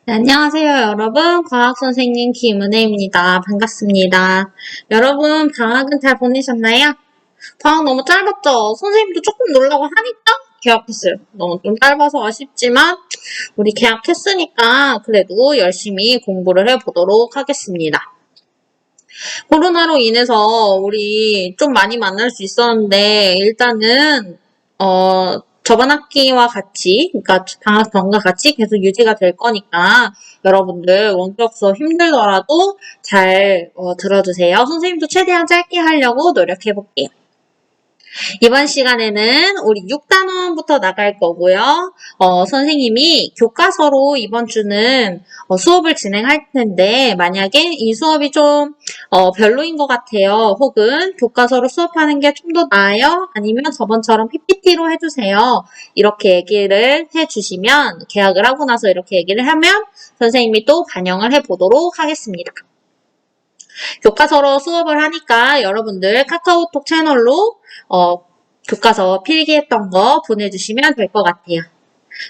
네, 안녕하세요, 여러분. 과학선생님 김은혜입니다. 반갑습니다. 여러분, 방학은 잘 보내셨나요? 방학 너무 짧았죠? 선생님도 조금 놀라고 하니까 개학했어요. 너무 좀 짧아서 아쉽지만, 우리 개학했으니까 그래도 열심히 공부를 해보도록 하겠습니다. 코로나로 인해서 우리 좀 많이 만날 수 있었는데, 일단은, 저번 학기와 같이, 그러니까 방학 전과 같이 계속 유지가 될 거니까, 여러분들 원격 수업 힘들더라도 잘 들어주세요. 선생님도 최대한 짧게 하려고 노력해볼게요. 이번 시간에는 우리 6단원부터 나갈 거고요. 선생님이 교과서로 이번 주는 수업을 진행할 텐데 만약에 이 수업이 좀 별로인 것 같아요. 혹은 교과서로 수업하는 게 좀 더 나아요? 아니면 저번처럼 PPT로 해주세요. 이렇게 얘기를 해주시면 계약을 하고 나서 이렇게 얘기를 하면 선생님이 또 반영을 해보도록 하겠습니다. 교과서로 수업을 하니까 여러분들 카카오톡 채널로 교과서 필기했던 거 보내주시면 될 것 같아요.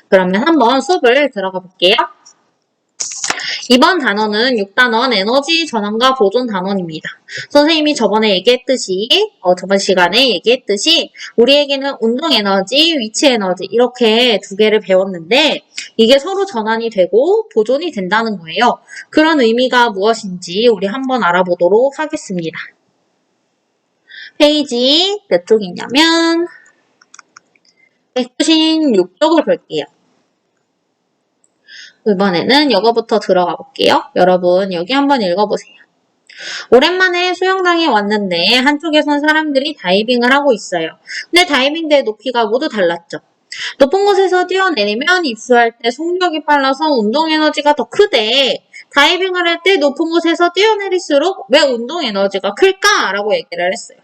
그러면 한번 수업을 들어가 볼게요. 이번 단원은 6단원 에너지 전환과 보존 단원입니다. 선생님이 저번 시간에 얘기했듯이 우리에게는 운동 에너지, 위치 에너지 이렇게 두 개를 배웠는데 이게 서로 전환이 되고 보존이 된다는 거예요. 그런 의미가 무엇인지 우리 한번 알아보도록 하겠습니다. 페이지 몇 쪽이냐면 196쪽을 볼게요. 이번에는 이거부터 들어가 볼게요. 여러분 여기 한번 읽어보세요. 오랜만에 수영장에 왔는데 한쪽에선 사람들이 다이빙을 하고 있어요. 근데 다이빙대의 높이가 모두 달랐죠. 높은 곳에서 뛰어내리면 입수할 때 속력이 빨라서 운동 에너지가 더 크대. 다이빙을 할 때 높은 곳에서 뛰어내릴수록 왜 운동 에너지가 클까? 라고 얘기를 했어요.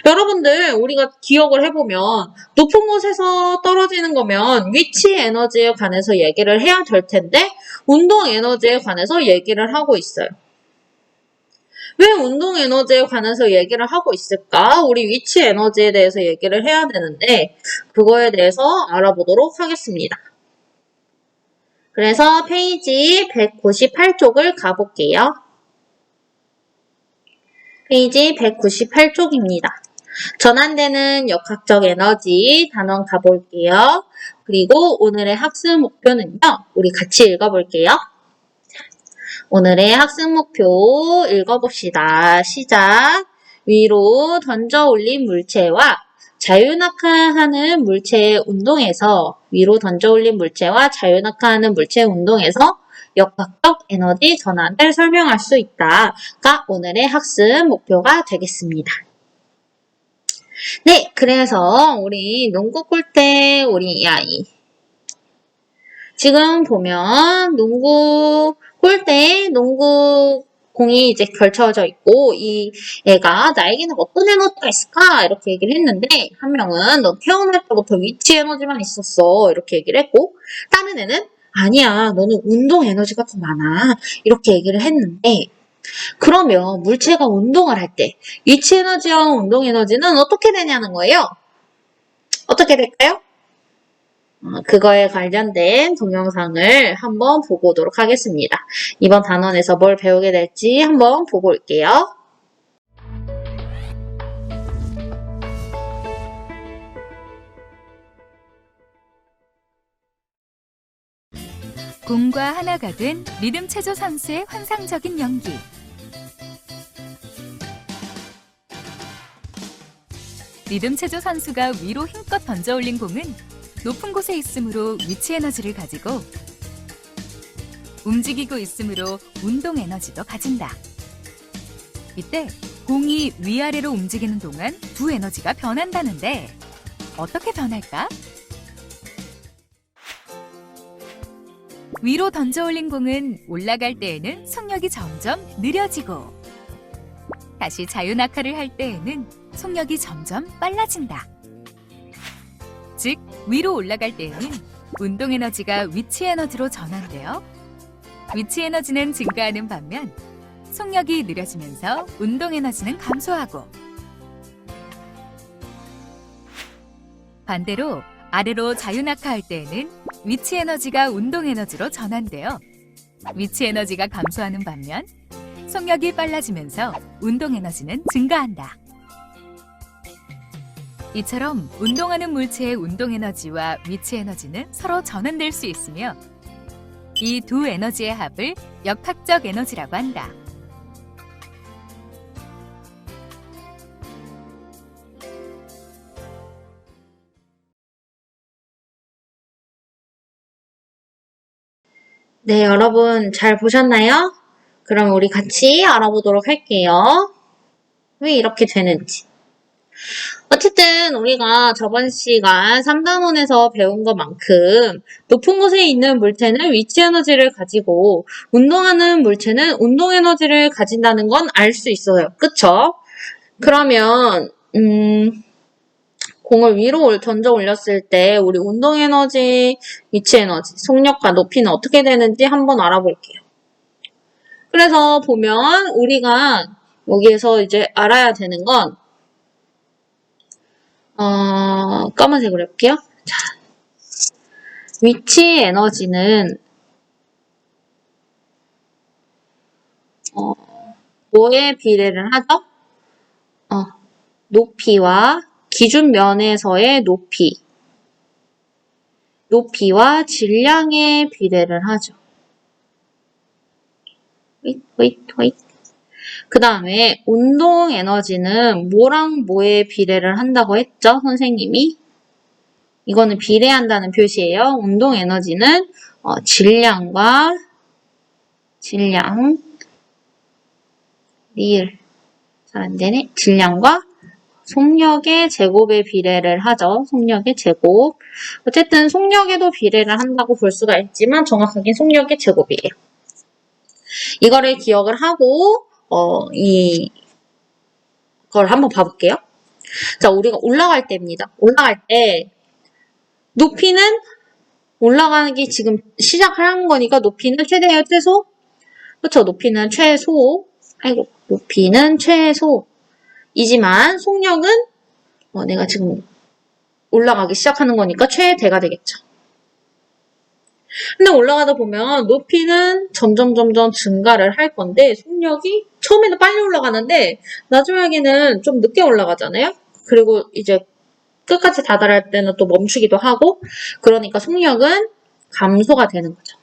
여러분들 우리가 기억을 해보면 높은 곳에서 떨어지는 거면 위치 에너지에 관해서 얘기를 해야 될 텐데 운동 에너지에 관해서 얘기를 하고 있어요. 왜 운동 에너지에 관해서 얘기를 하고 있을까? 우리 위치 에너지에 대해서 얘기를 해야 되는데 그거에 대해서 알아보도록 하겠습니다. 그래서 페이지 198쪽을 가볼게요. 페이지 198쪽입니다. 전환되는 역학적 에너지 단원 가볼게요. 그리고 오늘의 학습 목표는요. 우리 같이 읽어볼게요. 오늘의 학습 목표 읽어봅시다. 시작. 위로 던져 올린 물체와 자유낙하하는 물체의 운동에서 위로 던져 올린 물체와 자유낙하하는 물체의 운동에서 역학적 에너지 전환을 설명할 수 있다가 오늘의 학습 목표가 되겠습니다. 네, 그래서 우리 농구 골대 우리 이 아이 지금 보면 농구 골대에 농구 공이 이제 걸쳐져 있고 이 애가 나에게는 어떤 에너지가 있을까? 이렇게 얘기를 했는데 한 명은 너 태어날 때부터 위치 에너지만 있었어 이렇게 얘기를 했고 다른 애는 아니야 너는 운동 에너지가 더 많아 이렇게 얘기를 했는데 그러면 물체가 운동을 할 때 위치 에너지와 운동 에너지는 어떻게 되냐는 거예요. 어떻게 될까요? 그거에 관련된 동영상을 한번 보고 오도록 하겠습니다. 이번 단원에서 뭘 배우게 될지 한번 보고 올게요. 공과 하나가 된 리듬 체조 선수의 환상적인 연기. 리듬 체조 선수가 위로 힘껏 던져 올린 공은 높은 곳에 있으므로 위치 에너지를 가지고 움직이고 있으므로 운동 에너지도 가진다. 이때 공이 위아래로 움직이는 동안 두 에너지가 변한다는데 어떻게 변할까? 위로 던져 올린 공은 올라갈 때에는 속력이 점점 느려지고 다시 자유낙하를 할 때에는 속력이 점점 빨라진다. 즉, 위로 올라갈 때에는 운동 에너지가 위치 에너지로 전환되어 위치 에너지는 증가하는 반면 속력이 느려지면서 운동 에너지는 감소하고 반대로 아래로 자유낙하할 때에는 위치 에너지가 운동 에너지로 전환되어 위치 에너지가 감소하는 반면 속력이 빨라지면서 운동 에너지는 증가한다. 이처럼 운동하는 물체의 운동 에너지와 위치 에너지는 서로 전환될 수 있으며 이 두 에너지의 합을 역학적 에너지라고 한다. 네, 여러분 잘 보셨나요? 그럼 우리 같이 알아보도록 할게요. 왜 이렇게 되는지. 어쨌든 우리가 저번 시간 3단원에서 배운 것만큼 높은 곳에 있는 물체는 위치 에너지를 가지고 운동하는 물체는 운동 에너지를 가진다는 건 알 수 있어요. 그쵸? 그러면 공을 위로 던져 올렸을 때 우리 운동 에너지, 위치 에너지, 속력과 높이는 어떻게 되는지 한번 알아볼게요. 그래서 보면 우리가 여기에서 이제 알아야 되는 건 까만색으로 해볼게요. 자, 위치 에너지는 뭐에 비례를 하죠? 높이와 기준 면에서의 높이와 질량에 비례를 하죠. 그 다음에 운동 에너지는 뭐랑 뭐에 비례를 한다고 했죠? 선생님이? 이거는 비례한다는 표시예요. 운동 에너지는 질량, 잘 안 되네. 질량과 속력의 제곱에 비례를 하죠. 속력의 제곱. 어쨌든 속력에도 비례를 한다고 볼 수가 있지만 정확하게 속력의 제곱이에요. 이거를 기억을 하고 이걸 한번 봐볼게요. 자, 우리가 올라갈 때입니다. 올라갈 때 높이는 올라가기 지금 시작한 거니까 높이는 최대예요, 최소? 그렇죠. 높이는 최소이지만 속력은 내가 지금 올라가기 시작하는 거니까 최대가 되겠죠. 근데 올라가다 보면 높이는 점점 증가를 할 건데 속력이 처음에는 빨리 올라가는데 나중에는 좀 늦게 올라가잖아요. 그리고 이제 끝까지 다다를 때는 또 멈추기도 하고 그러니까 속력은 감소가 되는 거죠.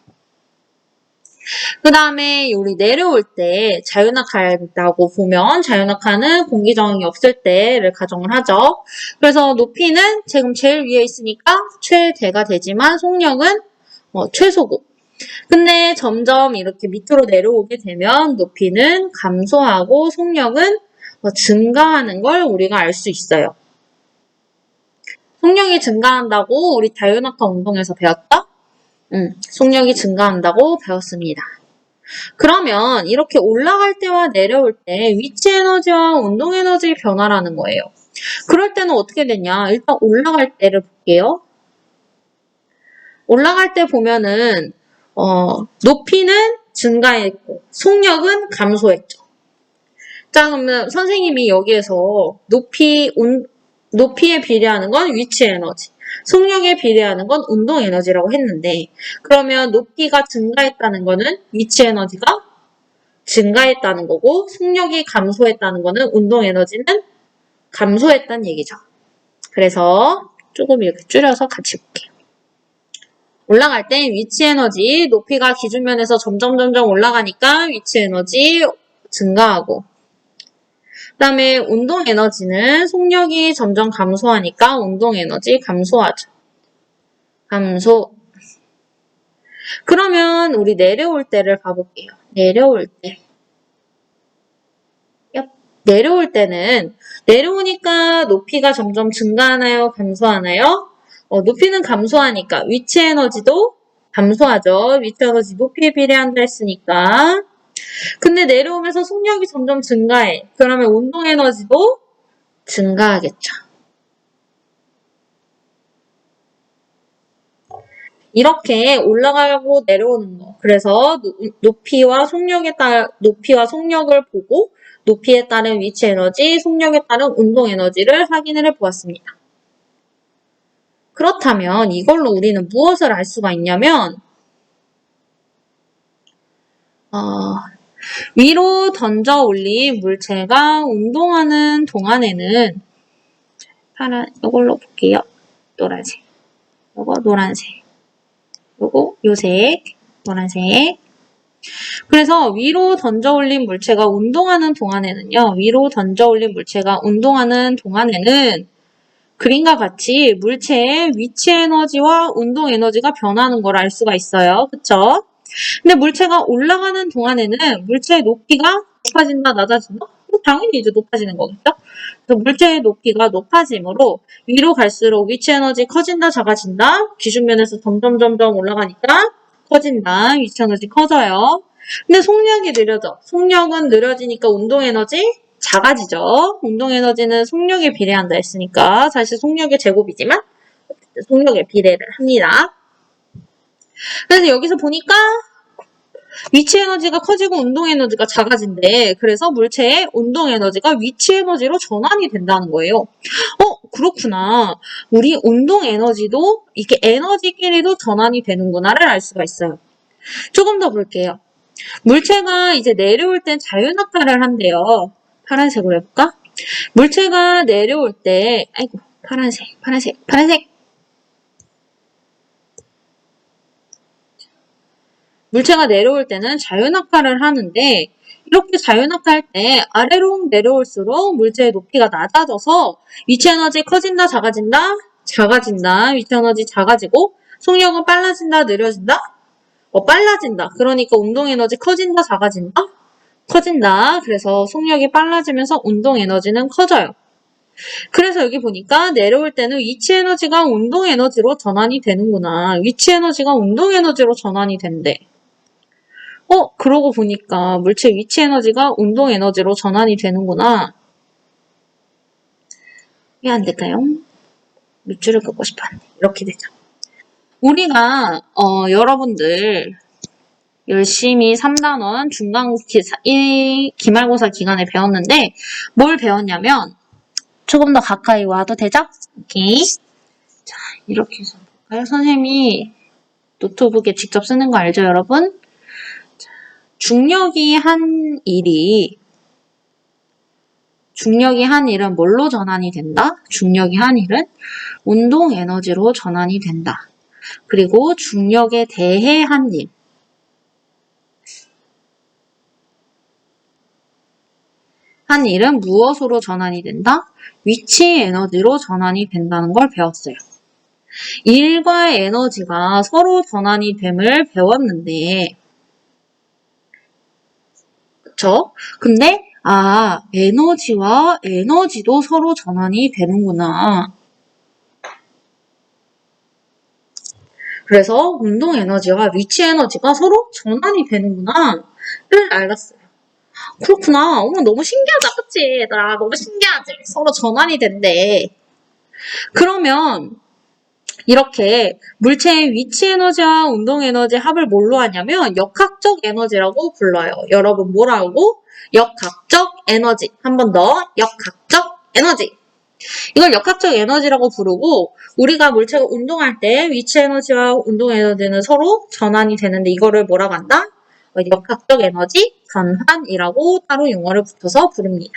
그 다음에 우리 내려올 때 자유낙하한다고 보면 자유낙하는 공기 저항이 없을 때를 가정을 하죠. 그래서 높이는 지금 제일 위에 있으니까 최대가 되지만 속력은 최소고. 근데 점점 이렇게 밑으로 내려오게 되면 높이는 감소하고 속력은 증가하는 걸 우리가 알 수 있어요. 속력이 증가한다고 우리 자유낙하 운동에서 배웠다? 속력이 증가한다고 배웠습니다. 그러면 이렇게 올라갈 때와 내려올 때 위치 에너지와 운동 에너지의 변화라는 거예요. 그럴 때는 어떻게 되냐? 일단 올라갈 때를 볼게요. 올라갈 때 보면은 높이는 증가했고 속력은 감소했죠. 자, 그러면 선생님이 여기에서 높이에 비례하는 건 위치 에너지, 속력에 비례하는 건 운동 에너지라고 했는데 그러면 높이가 증가했다는 거는 위치 에너지가 증가했다는 거고 속력이 감소했다는 거는 운동 에너지는 감소했다는 얘기죠. 그래서 조금 이렇게 줄여서 같이 볼게요. 올라갈 때 위치 에너지, 높이가 기준면에서 점점 올라가니까 위치 에너지 증가하고 그 다음에 운동 에너지는 속력이 점점 감소하니까 운동 에너지 감소하죠. 감소. 그러면 우리 내려올 때를 봐볼게요. 내려올 때. 내려올 때는 내려오니까 높이가 점점 증가하나요? 감소하나요? 높이는 감소하니까 위치 에너지도 감소하죠. 위치 에너지 높이에 비례한다 했으니까. 근데 내려오면서 속력이 점점 증가해. 그러면 운동 에너지도 증가하겠죠. 이렇게 올라가고 내려오는 거. 그래서 높이와 속력을 보고 높이에 따른 위치 에너지, 속력에 따른 운동 에너지를 확인을 해보았습니다. 그렇다면 이걸로 우리는 무엇을 알 수가 있냐면 위로 던져 올린 물체가 운동하는 동안에는 이걸로 볼게요. 노란색. 요거 노란색. 요거 요색. 노란색. 그래서 위로 던져 올린 물체가 운동하는 동안에는요. 위로 던져 올린 물체가 운동하는 동안에는 그림과 같이 물체의 위치 에너지와 운동 에너지가 변하는 걸 알 수가 있어요. 그쵸? 근데 물체가 올라가는 동안에는 물체의 높이가 높아진다, 낮아진다? 당연히 이제 높아지는 거겠죠? 그래서 물체의 높이가 높아지므로 위로 갈수록 위치 에너지 커진다, 작아진다? 기준면에서 점점 올라가니까 커진다, 위치 에너지 커져요. 근데 속력이 느려져. 속력은 느려지니까 운동 에너지 작아지죠. 운동 에너지는 속력에 비례한다 했으니까 사실 속력의 제곱이지만 속력에 비례를 합니다. 그래서 여기서 보니까 위치 에너지가 커지고 운동 에너지가 작아진대. 그래서 물체의 운동 에너지가 위치 에너지로 전환이 된다는 거예요. 그렇구나. 우리 운동 에너지도 이게 에너지끼리도 전환이 되는구나를 알 수가 있어요. 조금 더 볼게요. 물체가 이제 내려올 땐 자유낙하를 한대요. 파란색으로 해볼까? 물체가 내려올 때, 아이고, 파란색. 물체가 내려올 때는 자유낙하를 하는데, 이렇게 자유낙하할 때 아래로 내려올수록 물체의 높이가 낮아져서 위치 에너지 커진다, 작아진다? 작아진다. 위치 에너지 작아지고, 속력은 빨라진다, 느려진다? 빨라진다. 그러니까 운동 에너지 커진다, 작아진다? 커진다. 그래서 속력이 빨라지면서 운동 에너지는 커져요. 그래서 여기 보니까 내려올 때는 위치 에너지가 운동 에너지로 전환이 되는구나. 위치 에너지가 운동 에너지로 전환이 된대. 그러고 보니까 물체 위치 에너지가 운동 에너지로 전환이 되는구나. 왜 안 될까요? 밑줄을 긋고 싶었는데 이렇게 되죠. 우리가 여러분들 열심히 3단원 기말고사 기간에 배웠는데 뭘 배웠냐면 조금 더 가까이 와도 되죠? 오케이. 자, 이렇게 해서 볼까요? 선생님이 노트북에 직접 쓰는 거 알죠, 여러분? 자, 중력이 한 일은 뭘로 전환이 된다? 중력이 한 일은 운동 에너지로 전환이 된다. 그리고 중력에 대해 한 일. 한 일은 무엇으로 전환이 된다? 위치 에너지로 전환이 된다는 걸 배웠어요. 일과 에너지가 서로 전환이 됨을 배웠는데, 그쵸? 근데, 에너지와 에너지도 서로 전환이 되는구나. 그래서 운동 에너지와 위치 에너지가 서로 전환이 되는구나. 를 알았어요. 그렇구나. 너무 신기하다. 그치? 얘들아. 너무 신기하지? 서로 전환이 된대. 그러면 이렇게 물체의 위치 에너지와 운동 에너지 합을 뭘로 하냐면 역학적 에너지라고 불러요. 여러분 뭐라고? 역학적 에너지. 한 번 더. 역학적 에너지. 이걸 역학적 에너지라고 부르고 우리가 물체가 운동할 때 위치 에너지와 운동 에너지는 서로 전환이 되는데 이거를 뭐라고 한다? 역학적 에너지 전환이라고 따로 용어를 붙여서 부릅니다.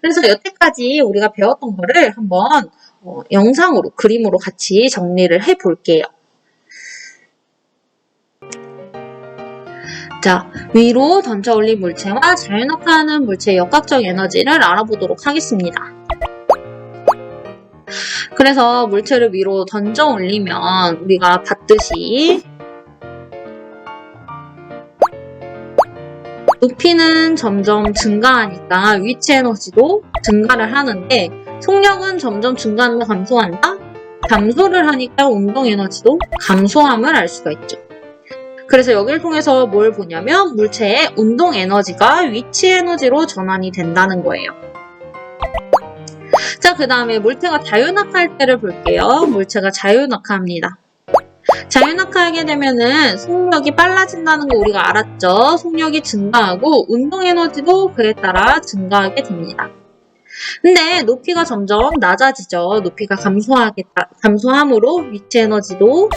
그래서 여태까지 우리가 배웠던 거를 한번 영상으로, 그림으로 같이 정리를 해볼게요. 자, 위로 던져 올린 물체와 자유낙하하는 물체의 역학적 에너지를 알아보도록 하겠습니다. 그래서 물체를 위로 던져 올리면 우리가 봤듯이 높이는 점점 증가하니까 위치 에너지도 증가를 하는데 속력은 점점 증가한다, 감소한다? 감소를 하니까 운동 에너지도 감소함을 알 수가 있죠. 그래서 여기를 통해서 뭘 보냐면 물체의 운동 에너지가 위치 에너지로 전환이 된다는 거예요. 자, 그 다음에 물체가 자유낙하할 때를 볼게요. 물체가 자유낙하합니다. 자유낙하하게 되면은 속력이 빨라진다는 거 우리가 알았죠. 속력이 증가하고 운동 에너지도 그에 따라 증가하게 됩니다. 근데 높이가 점점 낮아지죠. 높이가 감소함으로 위치 에너지도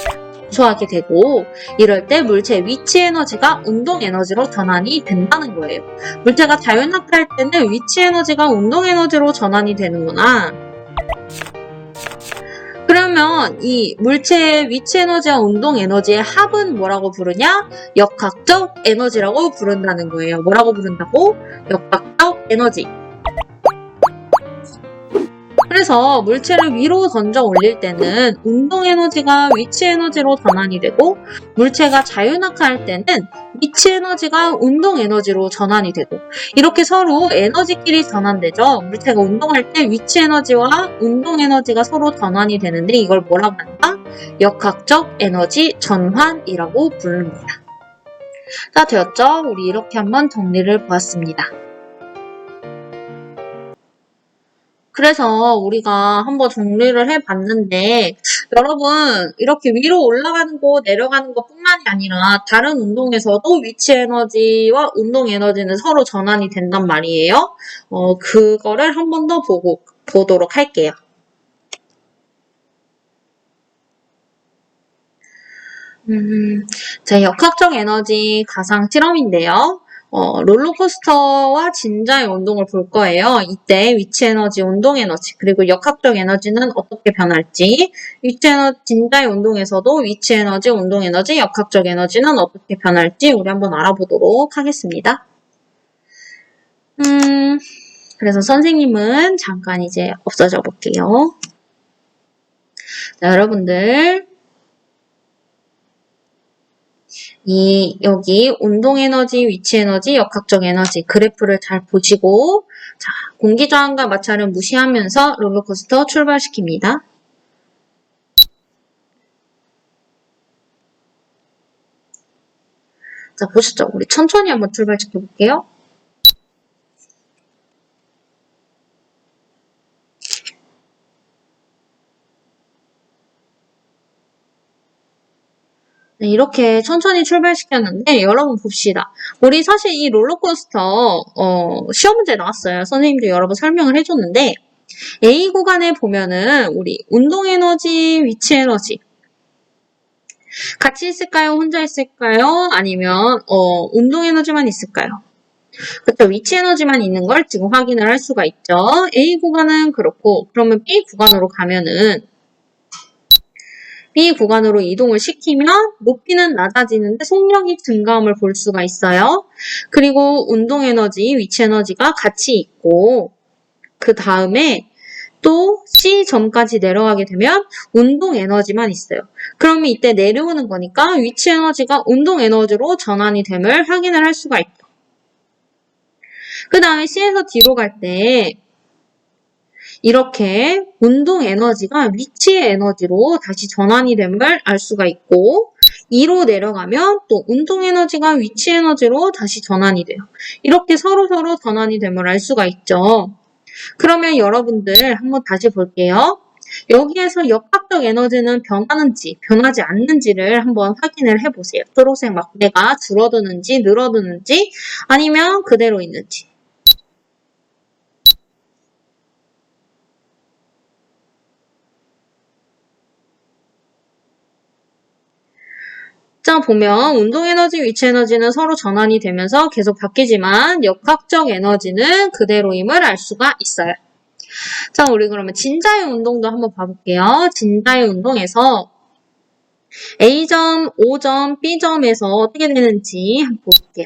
감소하게 되고 이럴 때 물체 위치 에너지가 운동 에너지로 전환이 된다는 거예요. 물체가 자유낙하할 때는 위치 에너지가 운동 에너지로 전환이 되는구나. 그러면 이 물체의 위치 에너지와 운동 에너지의 합은 뭐라고 부르냐? 역학적 에너지라고 부른다는 거예요. 뭐라고 부른다고? 역학적 에너지. 그래서 물체를 위로 던져 올릴 때는 운동 에너지가 위치 에너지로 전환이 되고 물체가 자유낙하할 때는 위치 에너지가 운동 에너지로 전환이 되고 이렇게 서로 에너지끼리 전환되죠. 물체가 운동할 때 위치 에너지와 운동 에너지가 서로 전환이 되는데 이걸 뭐라고 한다? 역학적 에너지 전환이라고 부릅니다. 자, 되었죠? 우리 이렇게 한번 정리를 보았습니다. 그래서 우리가 한번 정리를 해봤는데 여러분 이렇게 위로 올라가는 거 내려가는 것뿐만이 아니라 다른 운동에서도 위치 에너지와 운동 에너지는 서로 전환이 된단 말이에요. 그거를 한 번 더 보도록 할게요. 자, 역학적 에너지 가상 실험인데요. 롤러코스터와 진자의 운동을 볼 거예요. 이때 위치 에너지, 운동 에너지, 그리고 역학적 에너지는 어떻게 변할지, 진자의 운동에서도 위치 에너지, 운동 에너지, 역학적 에너지는 어떻게 변할지 우리 한번 알아보도록 하겠습니다. 그래서 선생님은 잠깐 이제 없어져 볼게요. 자, 여러분들. 여기 운동 에너지, 위치 에너지, 역학적 에너지 그래프를 잘 보시고 자, 공기 저항과 마찰은 무시하면서 롤러코스터 출발시킵니다. 자, 보셨죠? 우리 천천히 한번 출발시켜 볼게요. 네, 이렇게 천천히 출발시켰는데 여러분 봅시다. 우리 사실 이 롤러코스터 시험 문제 나왔어요. 선생님도 여러 번 설명을 해줬는데 A 구간에 보면은 우리 운동 에너지, 위치 에너지 같이 있을까요? 혼자 있을까요? 아니면 운동 에너지만 있을까요? 그렇죠. 위치 에너지만 있는 걸 지금 확인을 할 수가 있죠. A 구간은 그렇고 그러면 B 구간으로 가면은 B 구간으로 이동을 시키면 높이는 낮아지는데 속력이 증가함을 볼 수가 있어요. 그리고 운동 에너지, 위치 에너지가 같이 있고 그 다음에 또 C점까지 내려가게 되면 운동 에너지만 있어요. 그러면 이때 내려오는 거니까 위치 에너지가 운동 에너지로 전환이 됨을 확인을 할 수가 있죠. 그 다음에 C에서 D로 갈 때 이렇게 운동 에너지가 위치의 에너지로 다시 전환이 됨을 알 수가 있고 2로 내려가면 또 운동 에너지가 위치 에너지로 다시 전환이 돼요. 이렇게 서로서로 전환이 됨을 알 수가 있죠. 그러면 여러분들 한번 다시 볼게요. 여기에서 역학적 에너지는 변하는지 변하지 않는지를 한번 확인을 해보세요. 초록색 막대가 줄어드는지 늘어드는지 아니면 그대로 있는지. 자, 보면 운동 에너지, 위치 에너지는 서로 전환이 되면서 계속 바뀌지만 역학적 에너지는 그대로임을 알 수가 있어요. 자, 우리 그러면 진자의 운동도 한번 봐볼게요. 진자의 운동에서 A점, O점, B점에서 어떻게 되는지 한번 볼게요.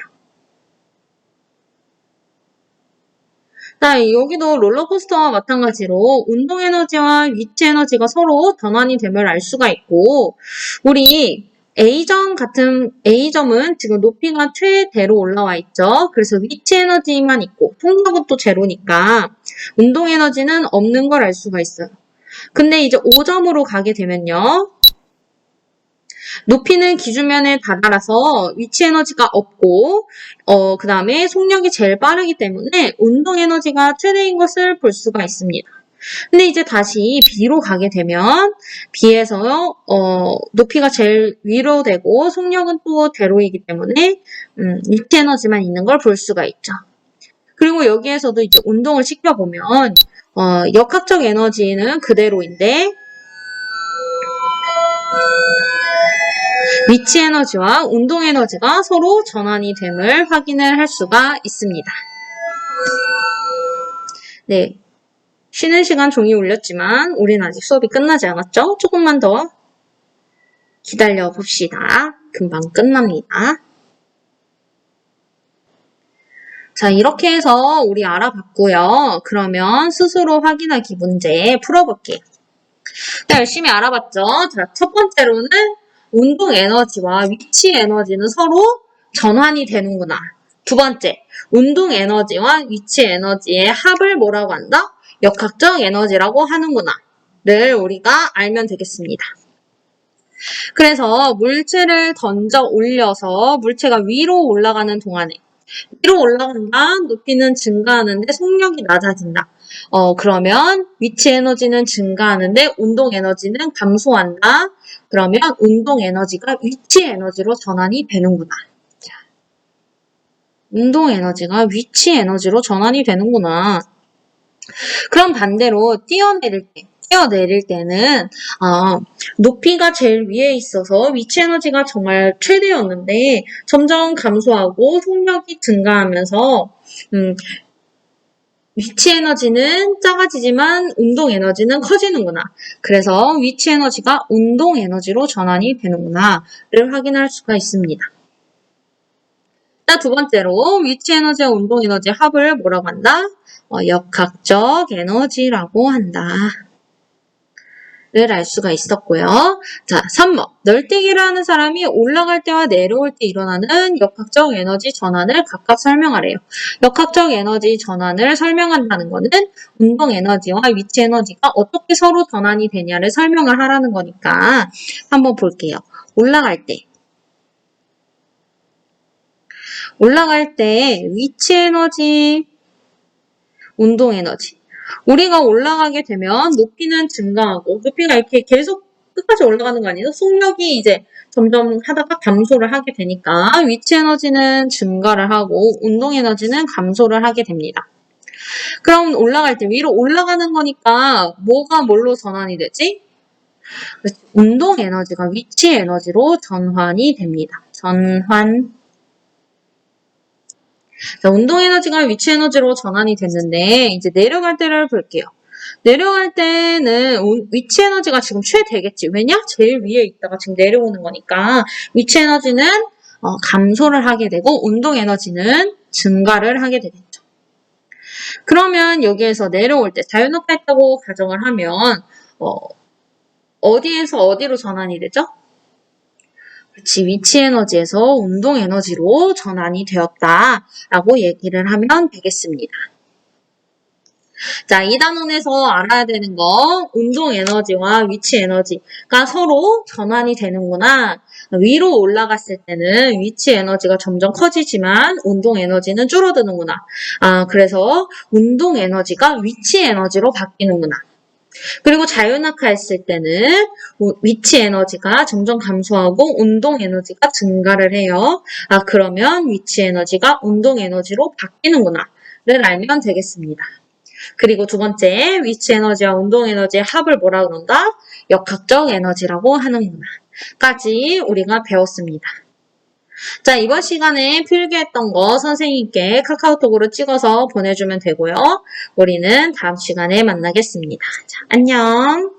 자, 여기도 롤러코스터와 마찬가지로 운동 에너지와 위치 에너지가 서로 전환이 됨을 알 수가 있고 우리 A점은 지금 높이가 최대로 올라와 있죠. 그래서 위치 에너지만 있고 속력은 또 제로니까 운동 에너지는 없는 걸 알 수가 있어요. 근데 이제 5점으로 가게 되면요. 높이는 기준면에 다다라서 위치 에너지가 없고 그 다음에 속력이 제일 빠르기 때문에 운동 에너지가 최대인 것을 볼 수가 있습니다. 근데 이제 다시 B로 가게 되면 B에서 높이가 제일 위로 되고 속력은 또 대로이기 때문에 위치 에너지만 있는 걸 볼 수가 있죠. 그리고 여기에서도 이제 운동을 시켜보면 역학적 에너지는 그대로인데 위치 에너지와 운동 에너지가 서로 전환이 됨을 확인을 할 수가 있습니다. 네. 쉬는 시간 종이 울렸지만 우린 아직 수업이 끝나지 않았죠? 조금만 더 기다려 봅시다. 금방 끝납니다. 자, 이렇게 해서 우리 알아봤고요. 그러면 스스로 확인하기 문제 풀어볼게요. 자, 열심히 알아봤죠? 자, 첫 번째로는 운동 에너지와 위치 에너지는 서로 전환이 되는구나. 두 번째, 운동 에너지와 위치 에너지의 합을 뭐라고 한다? 역학적 에너지라고 하는구나.를 우리가 알면 되겠습니다. 그래서 물체를 던져 올려서 물체가 위로 올라가는 동안에 위로 올라간다, 높이는 증가하는데 속력이 낮아진다. 그러면 위치 에너지는 증가하는데 운동 에너지는 감소한다. 그러면 운동 에너지가 위치 에너지로 전환이 되는구나. 자, 운동 에너지가 위치 에너지로 전환이 되는구나. 그럼 반대로 뛰어내릴 때는 높이가 제일 위에 있어서 위치 에너지가 정말 최대였는데 점점 감소하고 속력이 증가하면서 위치 에너지는 작아지지만 운동 에너지는 커지는구나. 그래서 위치 에너지가 운동 에너지로 전환이 되는구나를 확인할 수가 있습니다. 자, 두 번째로 위치 에너지와 운동 에너지의 합을 뭐라고 한다? 역학적 에너지라고 한다. 를 알 수가 있었고요. 자, 3번. 널뛰기를 하는 사람이 올라갈 때와 내려올 때 일어나는 역학적 에너지 전환을 각각 설명하래요. 역학적 에너지 전환을 설명한다는 거는 운동 에너지와 위치 에너지가 어떻게 서로 전환이 되냐를 설명을 하라는 거니까 한번 볼게요. 올라갈 때 위치 에너지, 운동 에너지. 우리가 올라가게 되면 높이는 증가하고 높이가 이렇게 계속 끝까지 올라가는 거 아니에요? 속력이 이제 점점 하다가 감소를 하게 되니까 위치 에너지는 증가를 하고 운동 에너지는 감소를 하게 됩니다. 그럼 올라갈 때 위로 올라가는 거니까 뭐가 뭘로 전환이 되지? 운동 에너지가 위치 에너지로 전환이 됩니다. 전환. 자, 운동 에너지가 위치 에너지로 전환이 됐는데 이제 내려갈 때를 볼게요. 내려갈 때는 위치 에너지가 지금 최대겠지. 왜냐? 제일 위에 있다가 지금 내려오는 거니까 위치 에너지는 감소를 하게 되고 운동 에너지는 증가를 하게 되겠죠. 그러면 여기에서 내려올 때 자유낙하했다고 가정을 하면 어디에서 어디로 전환이 되죠? 그렇지, 위치 에너지에서 운동 에너지로 전환이 되었다라고 얘기를 하면 되겠습니다. 자, 이 단원에서 알아야 되는 거 운동 에너지와 위치 에너지가 서로 전환이 되는구나. 위로 올라갔을 때는 위치 에너지가 점점 커지지만 운동 에너지는 줄어드는구나. 그래서 운동 에너지가 위치 에너지로 바뀌는구나. 그리고 자유낙하했을 때는 위치 에너지가 점점 감소하고 운동 에너지가 증가를 해요. 그러면 위치 에너지가 운동 에너지로 바뀌는구나를 알면 되겠습니다. 그리고 두 번째, 위치 에너지와 운동 에너지의 합을 뭐라 그런다? 역학적 에너지라고 하는구나. 까지 우리가 배웠습니다. 자, 이번 시간에 필기했던 거 선생님께 카카오톡으로 찍어서 보내주면 되고요. 우리는 다음 시간에 만나겠습니다. 자, 안녕.